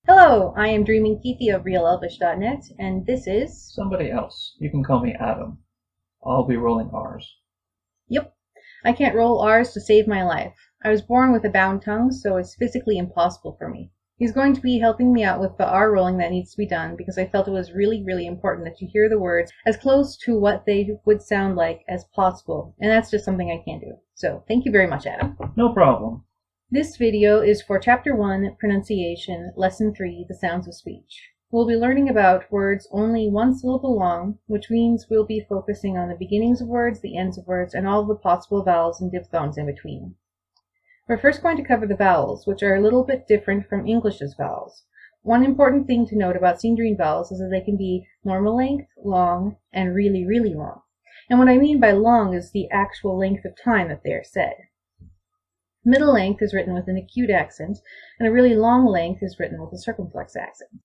Hello, I am dreamingfifi of realelvish.net, and this is... Somebody else. You can call me Adam. I'll be rolling R's. Yep, I can't roll R's to save my life. I was born with a bound tongue, so it's physically impossible for me. He's going to be helping me out with the R rolling that needs to be done because I felt it was really important that you hear the words as close to what they would sound like as possible, and that's just something I can't do. So, thank you very much, Adam. No problem. This video is for Chapter 1, Pronunciation, Lesson 3, The Sounds of Speech. We'll be learning about words only one syllable long, which means we'll be focusing on the beginnings of words, the ends of words, and all of the possible vowels and diphthongs in between. We're first going to cover the vowels, which are a little bit different from English's vowels. One important thing to note about Sindarin vowels is that they can be normal length, long, and really long. And what I mean by long is the actual length of time that they are said. Middle length is written with an acute accent, and a really long length is written with a circumflex accent.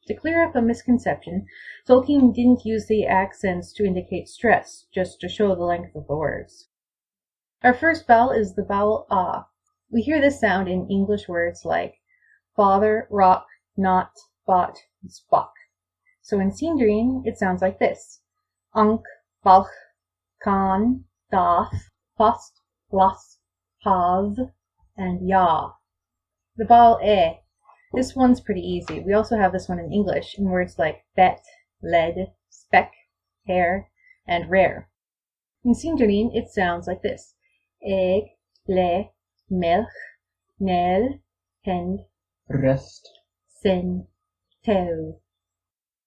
To clear up a misconception, Tolkien didn't use the accents to indicate stress, just to show the length of the words. Our first vowel is the vowel ah. We hear this sound in English words like father, rock, not, bot, and spock. So in Sindarin, it sounds like this: Ankh, balch, kan, dath, fast, las, paz, and ya. The vowel e. This one's pretty easy. We also have this one in English in words like bet, lead, speck, hair, and rare. In Sindarin, it sounds like this: egg, le, melch, nel, hend, Rest. sen, tel.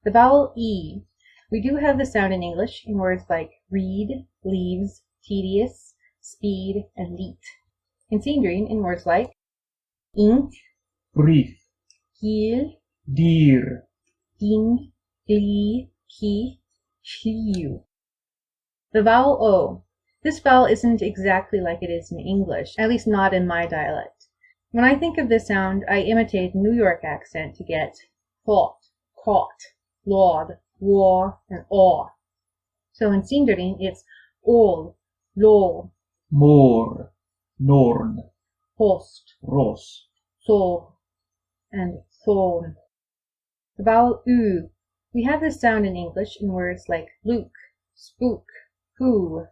The vowel e. We do have the sound in English in words like read, leaves, tedious, speed, and leet. In Sindarin, in words like ink, Brief. heel, Deer. ding, gli, ki, shiu. The vowel o. This vowel isn't exactly like it is in English, at least not in my dialect. When I think of this sound, I imitate New York accent to get thought, caught, laud, war, and awe. So in Sindarin, it's ol, lo, More. Norn. post, Ros. so, and thorn. The vowel u. We have this sound in English in words like luke, spook, who,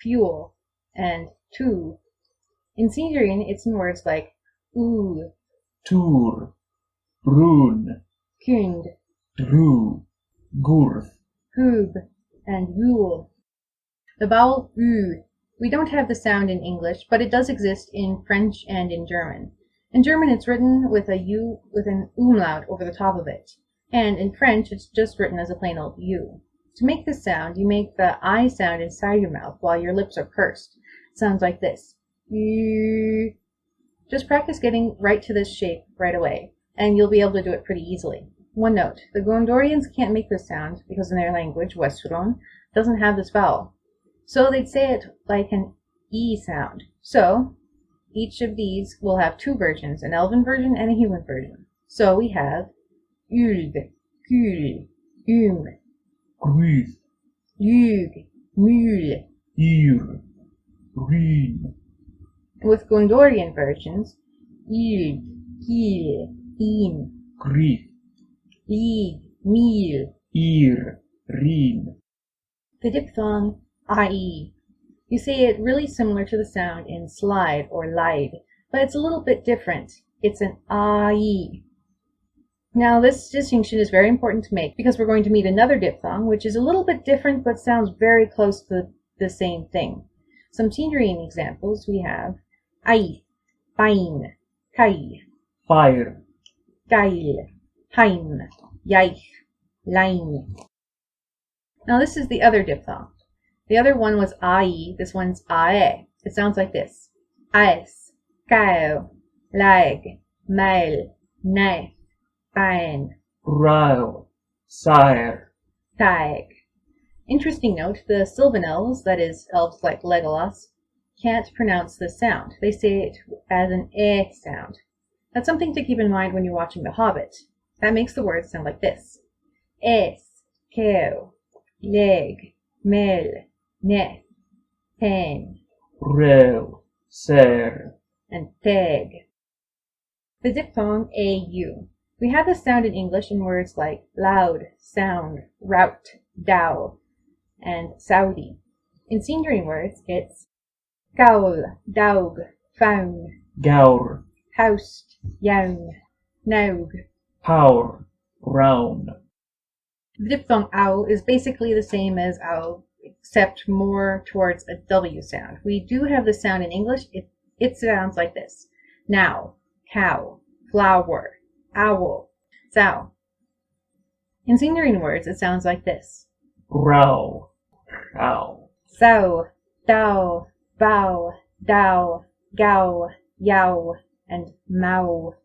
fuel, and to. In Sindarin, it's in words like oo, Tour. Brun. kund, Drew. Gurth. hoob, and yule. The vowel u. We don't have the sound in English, but it does exist in French and in German. In German, it's written with a u with an umlaut over the top of it. And in French, it's just written as a plain old u. To make this sound, you make the I sound inside your mouth while your lips are pursed. It sounds like this. U. Just practice getting right to this shape right away, and you'll be able to do it pretty easily. One note, the Gondorians can't make this sound because in their language, Westron, doesn't have this vowel. So they'd say it like an E sound. So each of these will have two versions, an elven version and a human version. So we have Ulg, Kul, Gruth. Lug, Mul. Ir. Reen. With Gondorian versions, Ilg, Kil, In, Grief. Lig, Mil. Ir. Reen. The diphthong IE. You say it really similar to the sound in slide or lied, but it's a little bit different. It's an IE. Now this distinction is very important to make because we're going to meet another diphthong, which is a little bit different but sounds very close to the same thing. Some Sindarin examples we have ai, pain, kai, Fire. gail, haim, yaich, lain. Now this is the other diphthong. The other one was ai, this one's ae. It sounds like this: aes, kao, lag, mail, ne, pain, Ryle. Sire. tag. Interesting note, the Sylvan elves, that is, elves like Legolas, can't pronounce this sound. They say it as an eh sound. That's something to keep in mind when you're watching The Hobbit. That makes the words sound like this: es, keo, leg, mel, ne, pen, Rel. Ser. and teg. The diphthong AU. We have this sound in English in words like loud, sound, route, dow, and Saudi. In Sindarin words, it's gaul, daug, faun, gaur, houst, yaun, naug. power, round. The diphthong ow is basically the same as ow, except more towards a W sound. We do have the sound in English. It sounds like this. Now, cow, flower, owl, sow. In Sindarin words, it sounds like this. Rao, ow. Sow, dao, bow, dao, gao, yao, and mao.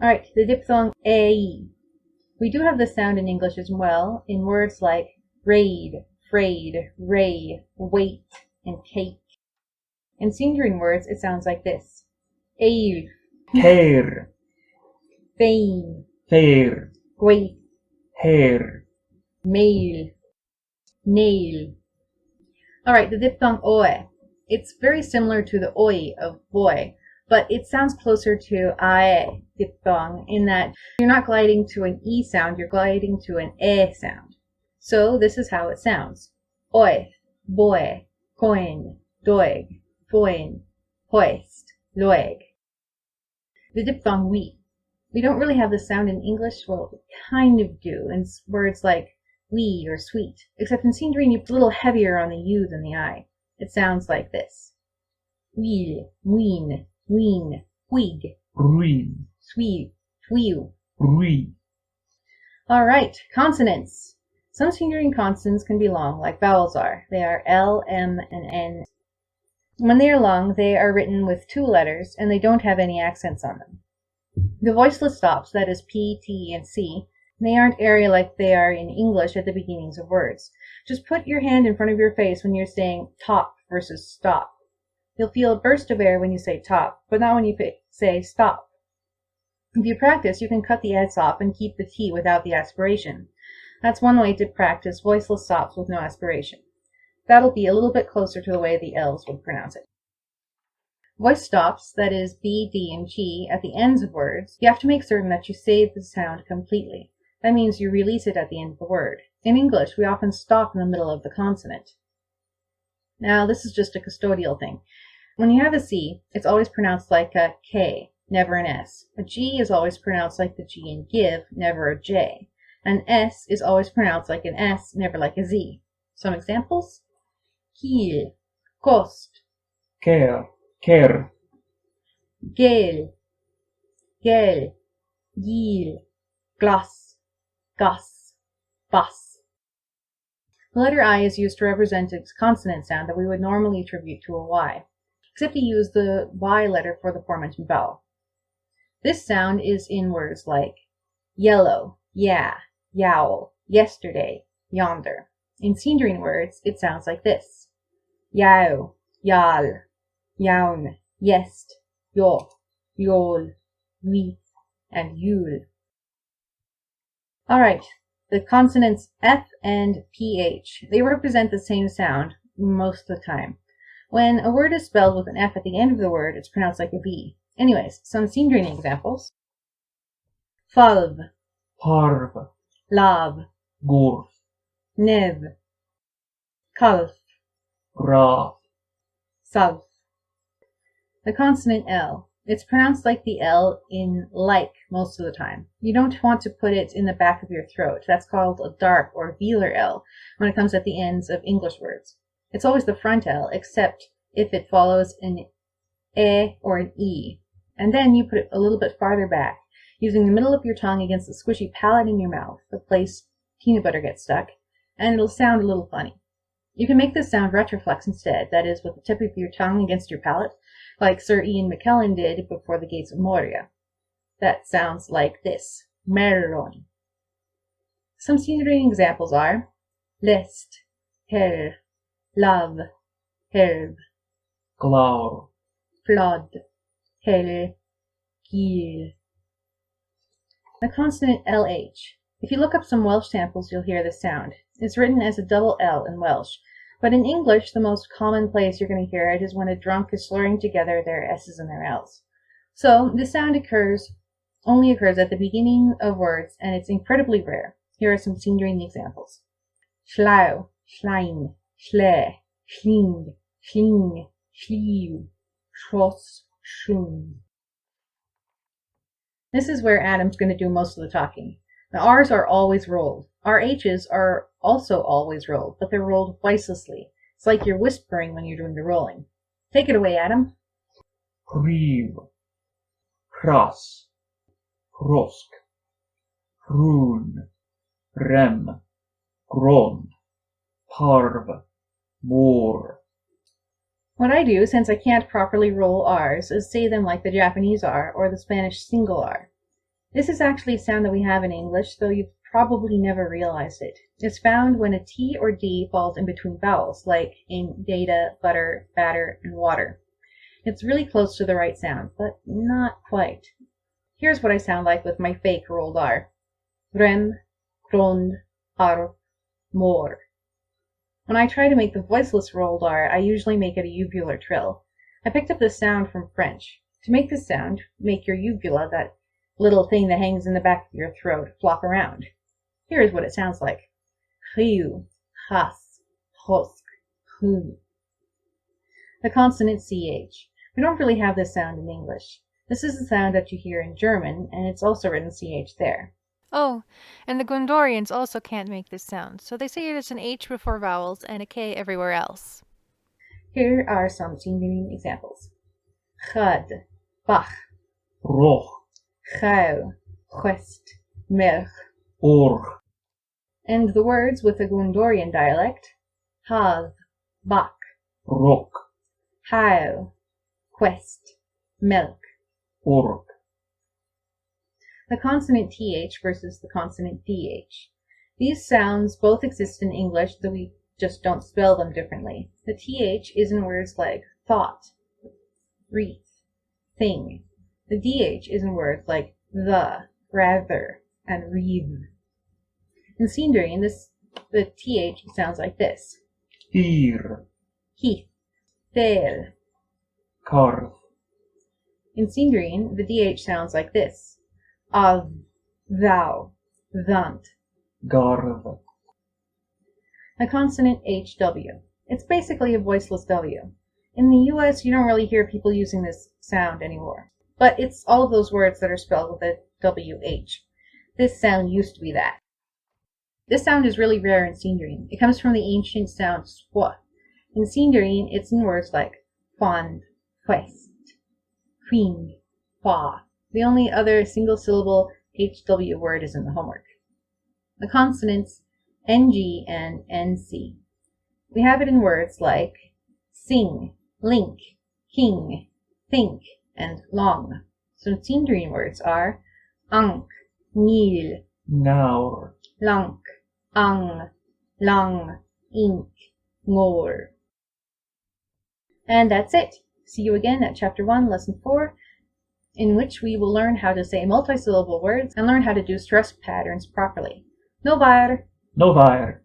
Alright, the diphthong a. We do have the sound in English as well in words like raid, frayed, ray, wait, and cake. In Sindarin words, it sounds like this. Eir, Hair, fein, fair, gweit, hair. mail, nail. Alright, the diphthong oe. It's very similar to the oi of boy, but it sounds closer to ae diphthong in that you're not gliding to an e sound, you're gliding to an e sound. So this is how it sounds. Oith, boy, coin, doig, foin, hoist, loig. The diphthong we. We don't really have this sound in English, well, we kind of do, in words like wee or sweet, except in Sindarin you put a little heavier on the u than the I. It sounds like this. Wheel, ween, ween, wig, Ruin, sweet, wheel. rui. Alright, consonants. Some Sindarin consonants can be long, like vowels are. They are L, M, and N. When they are long, they are written with 2 letters, and they don't have any accents on them. The voiceless stops, that is P, T, and C, they aren't airy like they are in English at the beginnings of words. Just put your hand in front of your face when you're saying top versus stop. You'll feel a burst of air when you say top, but not when you say stop. If you practice, you can cut the S off and keep the T without the aspiration. That's one way to practice voiceless stops with no aspiration. That'll be a little bit closer to the way the L's would pronounce it. Voice stops, that is B, D, and G, at the ends of words, you have to make certain that you say the sound completely. That means you release it at the end of the word. In English, we often stop in the middle of the consonant. Now, this is just a custodial thing. When you have a C, it's always pronounced like a K, never an S. A G is always pronounced like the G in give, never a J. An S is always pronounced like an S, never like a Z. Some examples? Kiel, kost, Care, care. gel, gel, gil, glas, gas, bus. The letter I is used to represent a consonant sound that we would normally attribute to a Y, except you use the Y letter for the aforementioned vowel. This sound is in words like yellow, yeah, yowl, yesterday, yonder. In Sindarin words, it sounds like this. Yow, yal, yaun, yest, yo, yol, wheat, and yule. Alright, the consonants F and PH. They represent the same sound most of the time. When a word is spelled with an F at the end of the word, it's pronounced like a V. Anyways, some Sindarin examples. Falv, Parv, lav, gurf, nev, kalf, raf. salf. The consonant L. It's pronounced like the L in like most of the time. You don't want to put it in the back of your throat. That's called a dark or velar L when it comes at the ends of English words. It's always the front L, except if it follows an E or an E. And then you put it a little bit farther back, using the middle of your tongue against the squishy palate in your mouth, the place peanut butter gets stuck, and it'll sound a little funny. You can make this sound retroflex instead, that is, with the tip of your tongue against your palate, like Sir Ian McKellen did before the Gates of Moria. That sounds like this. Merron. Some Sindarin examples are list, her, love, herb, Glaur, flood, hell, gil. The consonant LH. If you look up some Welsh samples, you'll hear this sound. It's written as a double L in Welsh, but in English, the most common place you're going to hear it is when a drunk is slurring together their S's and their L's. So this sound occurs only occurs at the beginning of words, and it's incredibly rare. Here are some Sindarin examples. Schlau, schlein, schle, schling, schling, schliu, schloss, schun. This is where Adam's going to do most of the talking. The R's are always rolled. Our H's are also always rolled, but they're rolled voicelessly. It's like you're whispering when you're doing the rolling. Take it away, Adam. Riv, Kras, Krosk, Run, Rem, Gron, Parv, Mor. What I do, since I can't properly roll R's, is say them like the Japanese R or the Spanish single R. This is actually a sound that we have in English, though you've probably never realized it. It's found when a T or D falls in between vowels, like in data, butter, batter, and water. It's really close to the right sound, but not quite. Here's what I sound like with my fake rolled R. Rem, Grond, Arv, Mor. When I try to make the voiceless rolled R, I usually make it a uvular trill. I picked up this sound from French. To make this sound, make your uvula, that little thing that hangs in the back of your throat, flop around. Here is what it sounds like. Riu, has, hosk, hu. The consonant CH. We don't really have this sound in English. This is the sound that you hear in German, and it's also written CH there. Oh, and the Gondorians also can't make this sound, so they say it is an H before vowels and a K everywhere else. Here are some Sindarin examples. Chad, bach, Roch, chau, chwest, merch. Orch, And the words with the Gondorian dialect, hav, bach, Rock, hau, quest, milk. Ork. The consonant th versus the consonant dh. These sounds both exist in English, though we just don't spell them differently. The th is in words like thought, wreath, thing. The dh is in words like the, rather, and reeve. In Sindarin, the th sounds like this. Hyr, Heath, there. Karth, In Sindarin, the dh sounds like this. Av, thou, thant. Garv, The consonant hw. It's basically a voiceless W. In the US, you don't really hear people using this sound anymore. But it's all of those words that are spelled with a WH. This sound used to be that. This sound is really rare in Sindarin. It comes from the ancient sound swa. In Sindarin, it's in words like fond, quest, queen, fa. The only other single-syllable HW word is in the homework. The consonants NG and NC. We have it in words like sing, link, king, think, and long. Some Sindarin words are ankh, nil, Naur. lank, ang, lang, ink, ngor. And that's it. See you again at Chapter 1, Lesson 4, in which we will learn how to say multi-syllable words and learn how to do stress patterns properly. Novar! Novair.